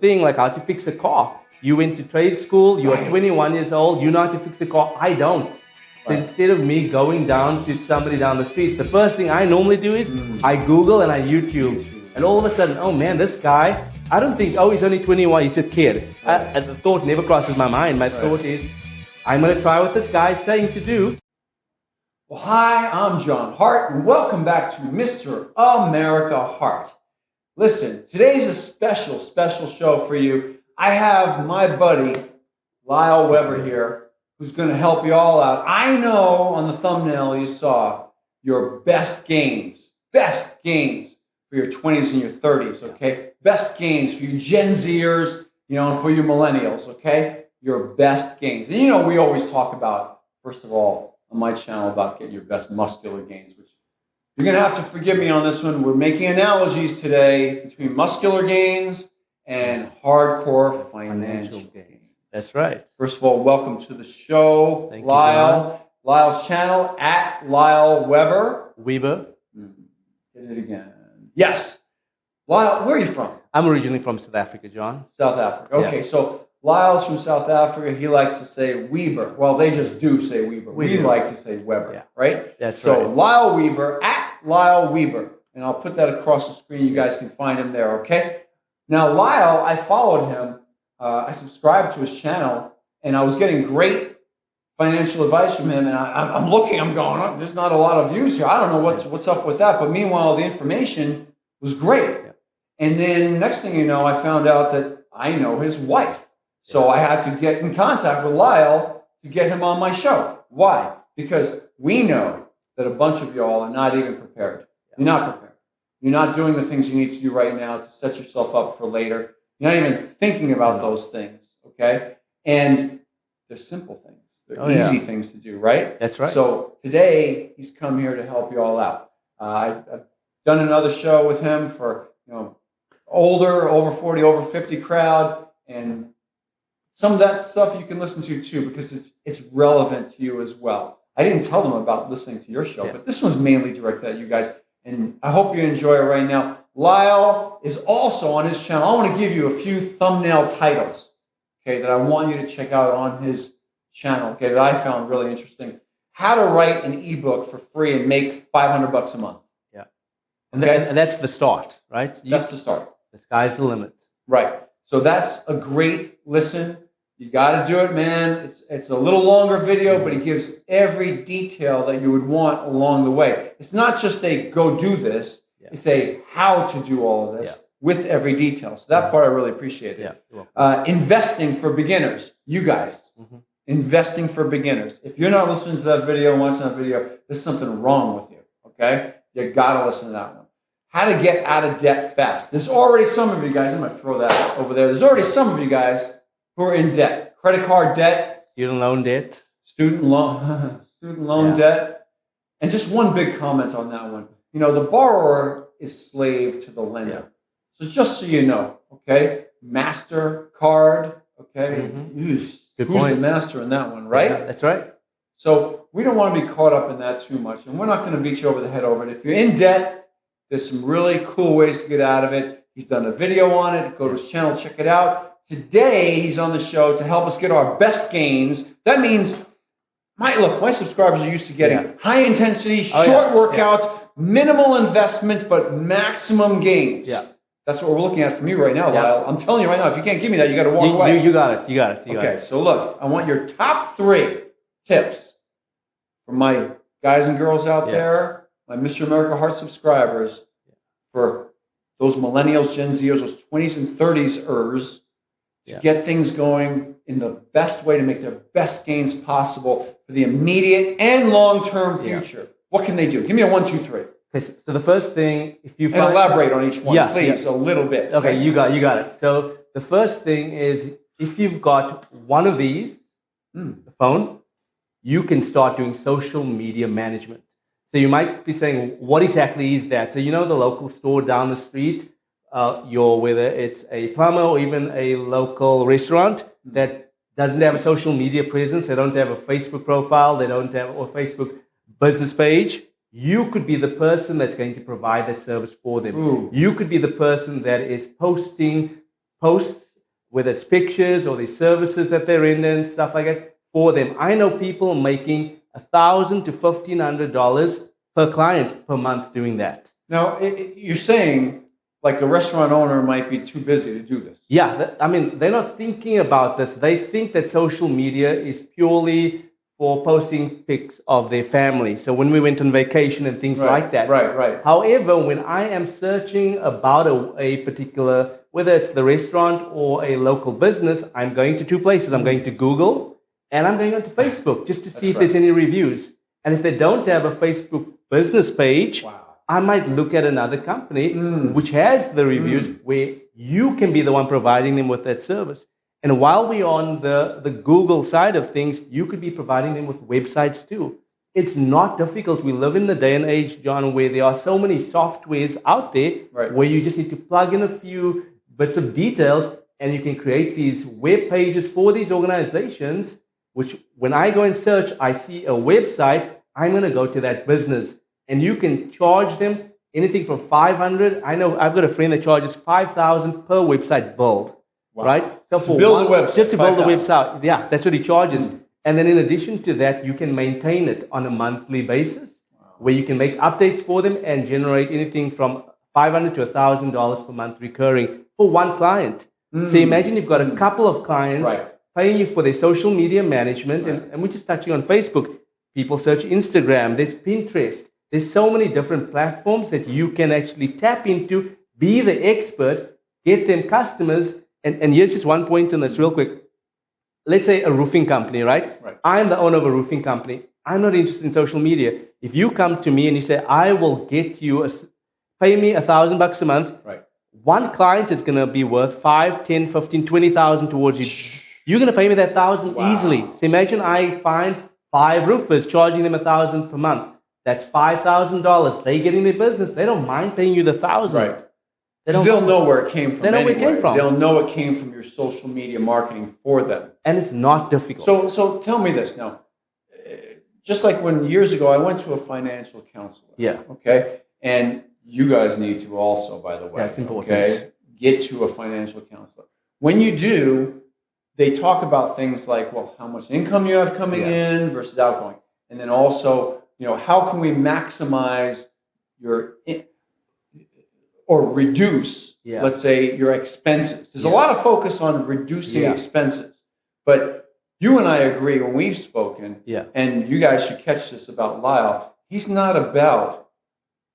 thing like how to fix a car. You went to trade school, you are 21 years old, you know how to fix a car. I don't. So instead of me going down to somebody down the street, the first thing I normally do is I Google and I YouTube. And all of a sudden, oh man, this guy, I don't think, oh, he's only 21, he's a kid. The thought never crosses my mind. My thought is, I'm going to try what this guy's saying to do. Well, hi, I'm John Hart, and welcome back to Mr. America Hart. Listen, today's a special show for you. I have my buddy, Lyle Weber here, who's going to help you all out. I know on the thumbnail you saw your best gains for your 20s and your 30s, okay? Best gains for you Gen Z'ers, and for you millennials, okay? Your best gains. And we always talk about, first of all, on my channel about getting your best muscular gains, which you're going to have to forgive me on this one. We're making analogies today between muscular gains and hardcore financial gains. That's right. First of all, welcome to the show, Thank Lyle. You, Lyle's channel, at Lyle Weber. Weber. Hit it again. Yes. Lyle, where are you from? I'm originally from South Africa, John. South Africa. Okay, so Lyle's from South Africa. He likes to say Weber. Well, they just do say Weber. We like to say Weber, right? That's right. So Lyle Weber, at Lyle Weber. And I'll put that across the screen. You guys can find him there, okay? Now, Lyle, I followed him. I subscribed to his channel, and I was getting great financial advice from him. And I'm looking, I'm going, oh, there's not a lot of views here. I don't know what's up with that. But meanwhile, the information was great. And then next thing you know, I found out that I know his wife. So I had to get in contact with Lyle to get him on my show. Why? Because we know that a bunch of y'all are not even prepared. You're not prepared. You're not doing the things you need to do right now to set yourself up for later. You're not even thinking about those things, okay? And they're simple things. They're easy things to do, right? That's right. So today, he's come here to help you all out. I've done another show with him for, older, over 40, over 50 crowd, and some of that stuff you can listen to too because it's relevant to you as well. I didn't tell them about listening to your show, but this one's mainly directed at you guys, and I hope you enjoy it right now. Lyle is also on his channel. I want to give you a few thumbnail titles, okay, that I want you to check out on his channel, okay, that I found really interesting. How to write an ebook for free and make $500 a month. Yeah, and that's the start, right? That's the start. The sky's the limit. Right. So that's a great listen. You got to do it, man. It's a little longer video, but it gives every detail that you would want along the way. It's not just a go do this. Yeah. It's a how to do all of this with every detail. So that part I really appreciate it. Yeah. Investing for beginners. You guys. Investing for beginners. If you're not listening to that video and watching that video, there's something wrong with you. Okay? You got to listen to that one. How to get out of debt fast. There's already some of you guys. I'm going to throw that over there. There's already some of you guys who are in debt. Credit card debt. Student loan debt. Student loan debt. And just one big comment on that one. The borrower is slave to the lender. So just so you know, okay? MasterCard, okay? Who's the master in that one, right? Yeah, that's right. So we don't want to be caught up in that too much. And we're not going to beat you over the head over it. If you're in debt, there's some really cool ways to get out of it. He's done a video on it. Go to his channel, check it out. Today, he's on the show to help us get our best gains. That means, my subscribers are used to getting high intensity, short workouts, minimal investment, but maximum gains. Yeah. That's what we're looking at from you right now, Lyle. I'm telling you right now, if you can't give me that, you got to walk away. You got it. You got it. Okay, so look, I want your top 3 tips for my guys and girls out there, my Mr. America Hart subscribers, for those millennials, Gen Z'ers, those 20s and 30s-ers, to get things going in the best way to make their best gains possible for the immediate and long-term future. What can they do? Give me a 1, 2, 3. Okay, so the first thing, if you elaborate on each one, please, a little bit. Okay, you got it. So the first thing is, if you've got one of these, the phone, you can start doing social media management. So you might be saying, what exactly is that? So the local store down the street, whether it's a plumber or even a local restaurant that doesn't have a social media presence, they don't have a Facebook profile, they don't have a Facebook business page. You could be the person that's going to provide that service for them. You could be the person that is posting posts whether it's pictures or the services that they're in and stuff like that for them. I know people making $1,000 to $1,500 per client per month doing that. Now, you're saying like a restaurant owner might be too busy to do this. Yeah, I mean, they're not thinking about this. They think that social media is purely for posting pics of their family. So when we went on vacation and things like that. Right. However, when I am searching about a particular, whether it's the restaurant or a local business, I'm going to two places. I'm going to Google and I'm going onto Facebook just to see if there's any reviews. And if they don't have a Facebook business page, I might look at another company which has the reviews where you can be the one providing them with that service. And while we're on the Google side of things, you could be providing them with websites too. It's not difficult. We live in the day and age, John, where there are so many softwares out there where you just need to plug in a few bits of details and you can create these web pages for these organizations, which when I go and search, I see a website, I'm going to go to that business. And you can charge them anything from $500. I know I've got a friend that charges $5,000 per website build. Right? So for build the website, just to build the website, yeah, that's what he charges. And then in addition to that, you can maintain it on a monthly basis, where you can make updates for them and generate anything from $500 to $1,000 per month recurring for one client. So imagine you've got a couple of clients paying you for their social media management, and we're just touching on Facebook. People search Instagram. There's Pinterest. There's so many different platforms that you can actually tap into, be the expert, get them customers. And here's just one point on this real quick. Let's say a roofing company, right? I'm the owner of a roofing company. I'm not interested in social media. If you come to me and you say, I will get you, pay me $1,000 a month, one client is going to be worth 5, 10, 15, 20,000 towards you. You're going to pay me that 1,000 easily. So imagine I find 5 roofers charging them $1,000 per month. That's $5,000. They get in their business. They don't mind paying you the 1,000. They'll know where it came from. They know where it came from. They'll know it came from your social media marketing for them. And it's not difficult. So tell me this now. Just like when years ago I went to a financial counselor. Yeah. Okay. And you guys need to also, by the way. That's important. Okay. Get to a financial counselor. When you do, they talk about things like, well, how much income you have coming in versus outgoing, and then also, how can we maximize your or reduce, let's say, your expenses. There's a lot of focus on reducing expenses. But you and I agree when we've spoken, and you guys should catch this about Lyle, he's not about,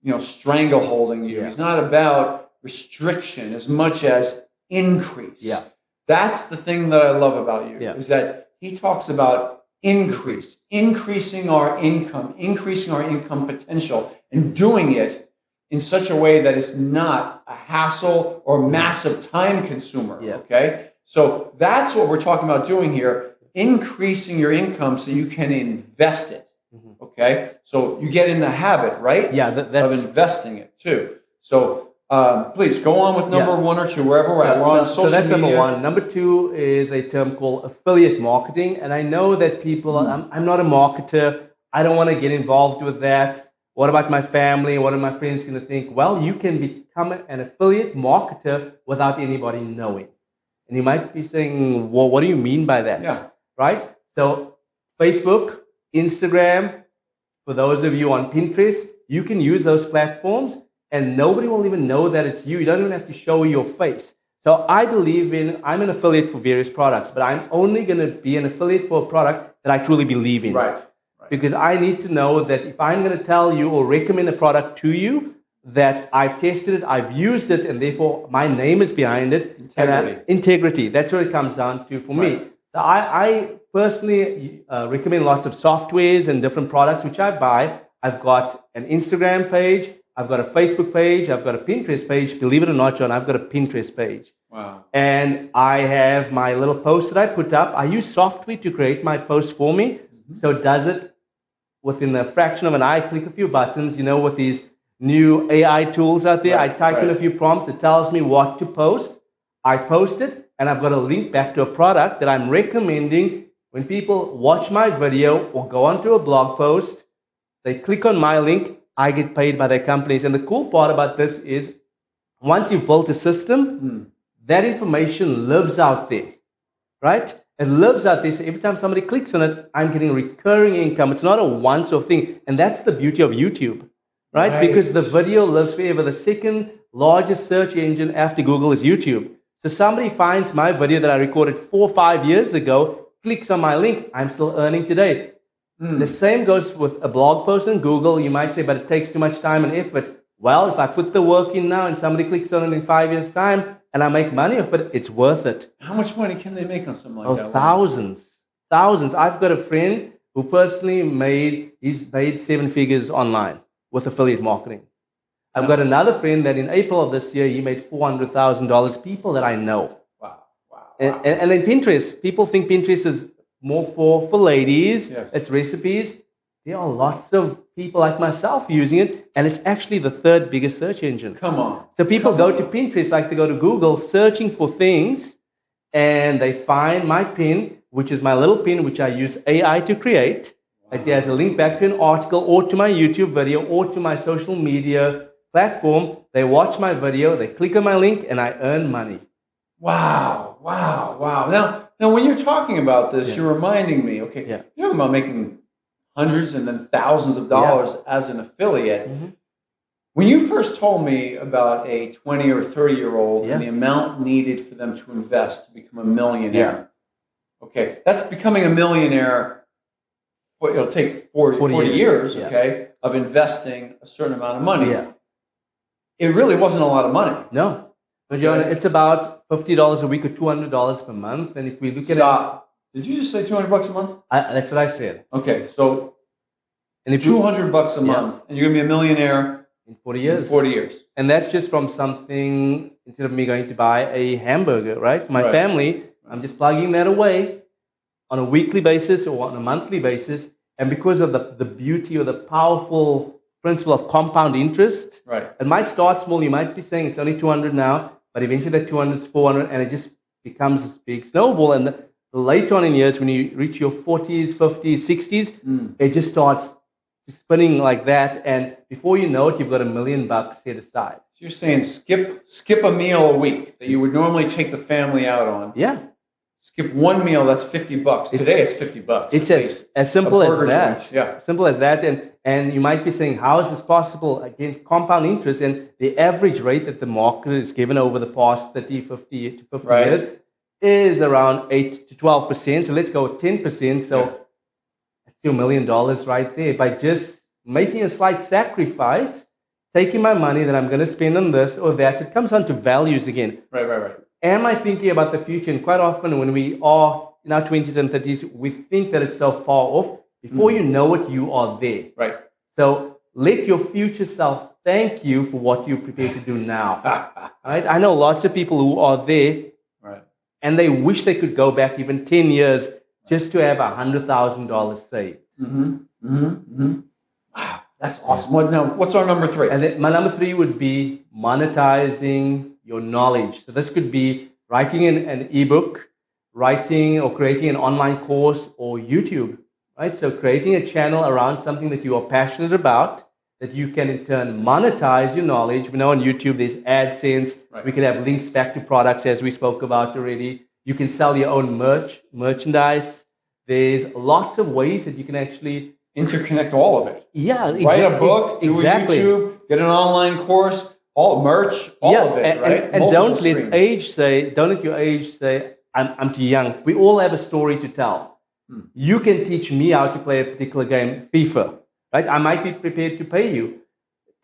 strangleholding you. He's not about restriction as much as increase. That's the thing that I love about you, is that he talks about increasing our income potential, and doing it in such a way that it's not a hassle or massive time consumer, okay? So that's what we're talking about doing here, increasing your income so you can invest it, okay? So you get in the habit, right? Of investing it too. So please go on with number 1 or 2, wherever we're at. We're on social that's media. number 1. Number 2 is a term called affiliate marketing. And I know that people, I'm not a marketer. I don't want to get involved with that. What about my family? What are my friends going to think? Well, you can become an affiliate marketer without anybody knowing. And you might be saying, well, what do you mean by that? Right? So Facebook, Instagram, for those of you on Pinterest, you can use those platforms and nobody will even know that it's you. You don't even have to show your face. So I believe I'm an affiliate for various products, but I'm only going to be an affiliate for a product that I truly believe in. Because I need to know that if I'm going to tell you or recommend a product to you, that I've tested it, I've used it, and therefore my name is behind it. Integrity. That's what it comes down to for me. So I personally recommend lots of softwares and different products which I buy. I've got an Instagram page. I've got a Facebook page. I've got a Pinterest page. Believe it or not, John, I've got a Pinterest page. And I have my little post that I put up. I use software to create my post for me. So it does it within a fraction of an eye. Click a few buttons, with these new AI tools out there. I type in a few prompts. It tells me what to post. I post it, and I've got a link back to a product that I'm recommending. When people watch my video or go onto a blog post, they click on my link, I get paid by their companies. And the cool part about this is once you've built a system, that information lives out there, right? It lives out there. So every time somebody clicks on it, I'm getting recurring income. It's not a once-off thing. And that's the beauty of YouTube, right? Because the video lives forever. The second largest search engine after Google is YouTube. So somebody finds my video that I recorded 4 or 5 years ago, clicks on my link, I'm still earning today. The same goes with a blog post on Google. You might say, but it takes too much time and effort. Well, if I put the work in now and somebody clicks on it in 5 years' time and I make money off it, it's worth it. How much money can they make on something like that? Thousands. Thousands. I've got a friend who personally he's made 7 figures online with affiliate marketing. I've got another friend that in April of this year, he made $400,000, people that I know. Wow. And then Pinterest, people think Pinterest is more for ladies. Yes. It's recipes. There are lots of people like myself using it, and it's actually the 3rd biggest search engine. Come on. So people go to Pinterest like they go to Google, searching for things, and they find my pin, which is my little pin, which I use AI to create. It has a link back to an article or to my YouTube video or to my social media platform. They watch my video, they click on my link, and I earn money. Wow. Now when you're talking about this, you're reminding me, okay, you're talking about making hundreds and then thousands of dollars as an affiliate. When you first told me about a 20 or 30-year-old and the amount needed for them to invest to become a millionaire, okay, that's becoming a millionaire. It'll take 40 years, okay, of investing a certain amount of money. It really wasn't a lot of money. No. It's about $50 a week or $200 per month. And if we look at it... Did you just say $200 a month? That's what I said. Okay, so and if $200 a month, and you're going to be a millionaire in 40 years. 40 years. And that's just from something, instead of me going to buy a hamburger, right? For my family, I'm just plugging that away on a weekly basis or on a monthly basis. And because of the beauty or the powerful principle of compound interest, it might start small. You might be saying it's only 200 now, but eventually that 200 is 400, and it just becomes this big snowball. And later on in years, when you reach your 40s, 50s, 60s, it just starts spinning like that. And before you know it, you've got $1 million set aside. So you're saying skip a meal a week that you would normally take the family out on. Yeah. Skip one meal, that's $50. Today it's $50. It's as simple as that. Yeah. Simple as that. And you might be saying, how is this possible? Again, compound interest, and the average rate that the market is given over the past 30, 50 to 50 years is around 8 to 12%. So let's go with 10%. So that's $2 million right there by just making a slight sacrifice, taking my money that I'm going to spend on this or that. It comes down to values again. Right. Am I thinking about the future? And quite often when we are in our 20s and 30s, we think that it's so far off. Before you know it, you are there. Right. So let your future self thank you for what you're prepared to do now. Right? I know lots of people who are there, and they wish they could go back even 10 years just to have $100,000 saved. Wow, that's awesome. Now, what's our number 3? And then my number 3 would be monetizing your knowledge. So this could be writing an ebook, writing or creating an online course, or YouTube. Right? So creating a channel around something that you are passionate about, that you can in turn monetize your knowledge. We know on YouTube there's AdSense. We can have links back to products as we spoke about already. You can sell your own merchandise. There's lots of ways that you can actually interconnect all of it. Yeah, write a book, do a YouTube, get an online course, all merch, all of it, right? And don't let your age say, I'm too young. We all have a story to tell. You can teach me how to play a particular game, FIFA, right? I might be prepared to pay you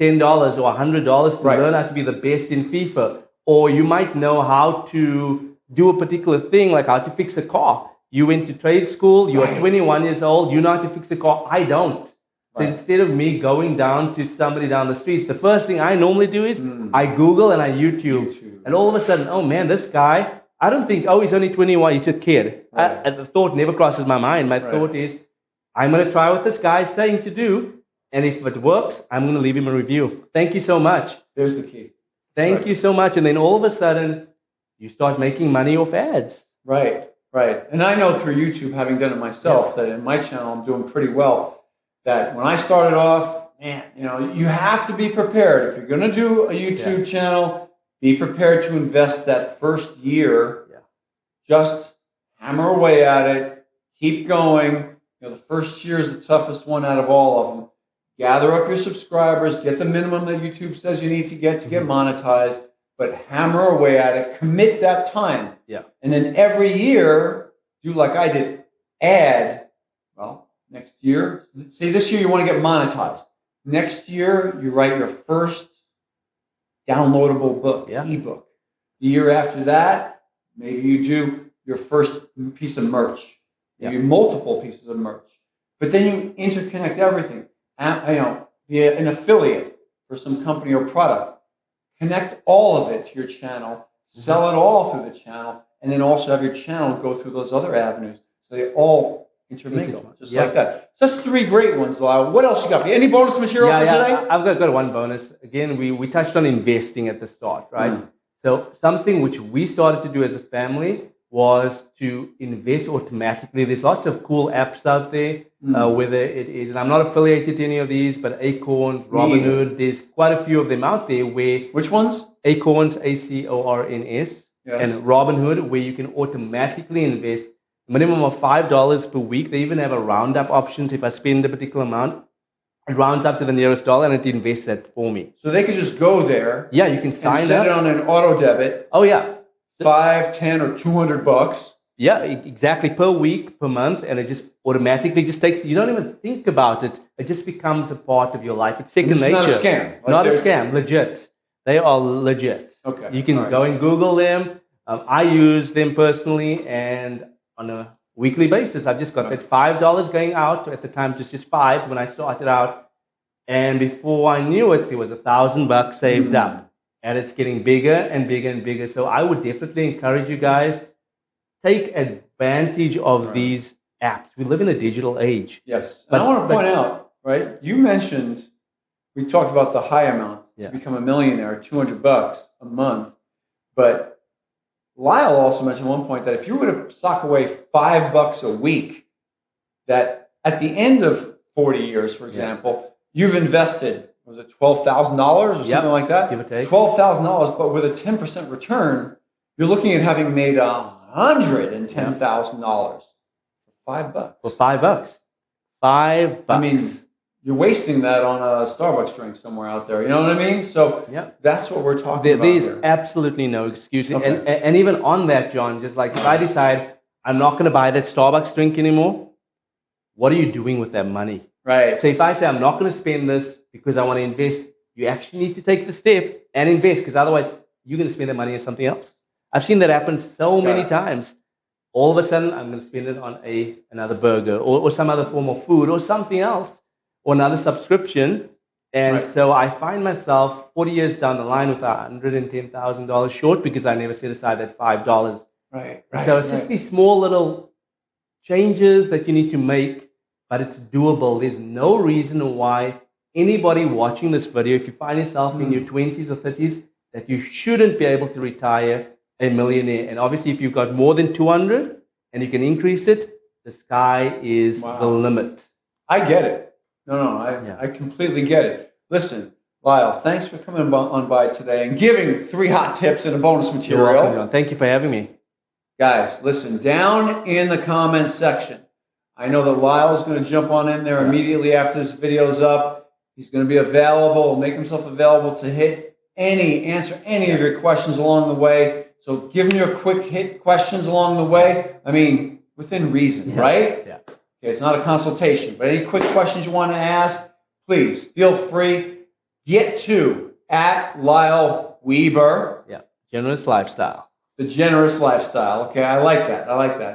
$10 or $100 to learn how to be the best in FIFA. Or you might know how to do a particular thing, like how to fix a car. You went to trade school, you are 21 years old, you know how to fix a car. I don't. So instead of me going down to somebody down the street, the first thing I normally do is I Google and I YouTube. And all of a sudden, oh man, this guy, I don't think, he's only 21, he's a kid. The thought never crosses my mind. My thought is, I'm going to try what this guy is saying to do, and if it works, I'm going to leave him a review. Thank you so much. There's the key. Thank you so much. And then all of a sudden, you start making money off ads. Right. And I know through YouTube, having done it myself, that in my channel, I'm doing pretty well. That when I started off, man, you have to be prepared. If you're going to do a YouTube channel, Be prepared to invest that first year. Yeah. Just hammer away at it. Keep going. The first year is the toughest one out of all of them. Gather up your subscribers. Get the minimum that YouTube says you need to get monetized. But hammer away at it. Commit that time. Yeah. And then every year, do like I did. Add, next year. Say this year you want to get monetized. Next year, you write your first downloadable book, ebook. The year after that, maybe you do your first piece of merch. Maybe multiple pieces of merch. But then you interconnect everything. Via an affiliate for some company or product. Connect all of it to your channel. Sell it all through the channel. And then also have your channel go through those other avenues. So they all intermingle, just like that. So that's 3 great ones, Lyle. What else you got? Any bonus material for today? I've got one bonus. Again, we touched on investing at the start, right? So something which we started to do as a family was to invest automatically. There's lots of cool apps out there, whether it is, and I'm not affiliated to any of these, but Acorns, Robinhood, there's quite a few of them out there where... Which ones? Acorns, ACORNS, and Robinhood, where you can automatically invest minimum of $5 per week. They even have a roundup options. If I spend a particular amount, it rounds up to the nearest dollar and it invests that for me. So they can just go there. Yeah, you can sign and set it on an auto debit. Oh yeah, $5, $10, or $200. Yeah, exactly, per week, per month, and it just automatically just takes. You don't even think about it. It just becomes a part of your life. It's second nature. Not a scam. Not a scam. Legit. They are legit. Okay. You can go and Google them. I use them personally, and on a weekly basis, I've just got that $5 going out. At the time, just $5 when I started out, and before I knew it, there was $1,000 saved up, and it's getting bigger and bigger and bigger. So I would definitely encourage you guys, take advantage of these apps. We live in a digital age. Yes, but I want to point out, right? You mentioned we talked about the high amount to become a millionaire, $200 a month, but Lyle also mentioned at one point that if you were to sock away $5 a week, that at the end of 40 years, for example, you've invested, was it $12,000 or something like that? Give or take. $12,000, but with a 10% return, you're looking at having made $110,000 for $5. For $5. $5. I mean, you're wasting that on a Starbucks drink somewhere out there. You know what I mean? So that's what we're talking about. There's absolutely no excuse. Okay. And even on that, John, just like if I decide I'm not going to buy that Starbucks drink anymore, what are you doing with that money? Right. So if I say I'm not going to spend this because I want to invest, you actually need to take the step and invest, because otherwise you're going to spend the money on something else. I've seen that happen so many times. All of a sudden, I'm going to spend it on another burger or some other form of food or something else, or another subscription. And so I find myself 40 years down the line with $110,000 short because I never set aside that $5. Right. So it's just these small little changes that you need to make, but it's doable. There's no reason why anybody watching this video, if you find yourself in your 20s or 30s, that you shouldn't be able to retire a millionaire. And obviously, if you've got more than 200 and you can increase it, the sky is the limit. I get it. No, I completely get it. Listen, Lyle, thanks for coming on by today and giving 3 hot tips and a bonus material. You're welcome, John. Thank you for having me. Guys, listen, down in the comments section, I know that Lyle's going to jump on in there immediately after this video's up. He's going to be available, make himself available to answer any of your questions along the way. So give him your quick hit questions along the way. I mean, within reason, right? Yeah. Okay, it's not a consultation, but any quick questions you want to ask, please feel free. Get to @Lyle Weber. Yeah, generous lifestyle. The generous lifestyle. Okay, I like that.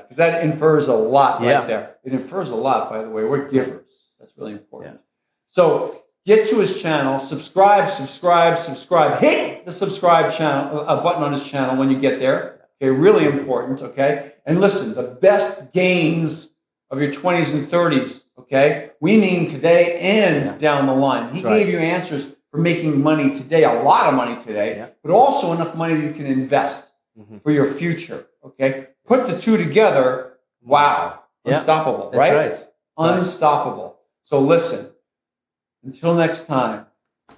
Because that infers a lot right there. It infers a lot, by the way. We're givers. That's really important. Yeah. So get to his channel, subscribe. Hit the subscribe channel button on his channel when you get there. Okay, really important. Okay, and listen, the best gains of your 20s and 30s. Okay, we mean today and down the line. He gave you answers for making money today, a lot of money today, but also enough money you can invest for your future. Okay, put the two together. Wow, unstoppable, right? Unstoppable. So listen. Until next time,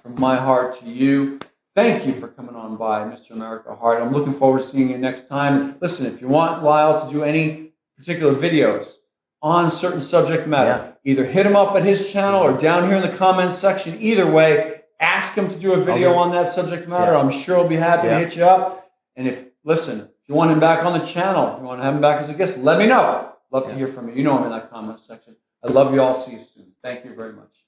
from my heart to you, Thank you for coming on by, Mr. America Hard. I'm looking forward to seeing you next time. Listen, if you want Lyle to do any particular videos on certain subject matter, either hit him up at his channel or down here in the comments section. Either way, ask him to do a video on that subject matter. I'm sure he'll be happy to hit you up. And if you want him back on the channel, if you want to have him back as a guest, let me know. Love to hear from you. You know him in that comment section. I love you all. See you soon. Thank you very much.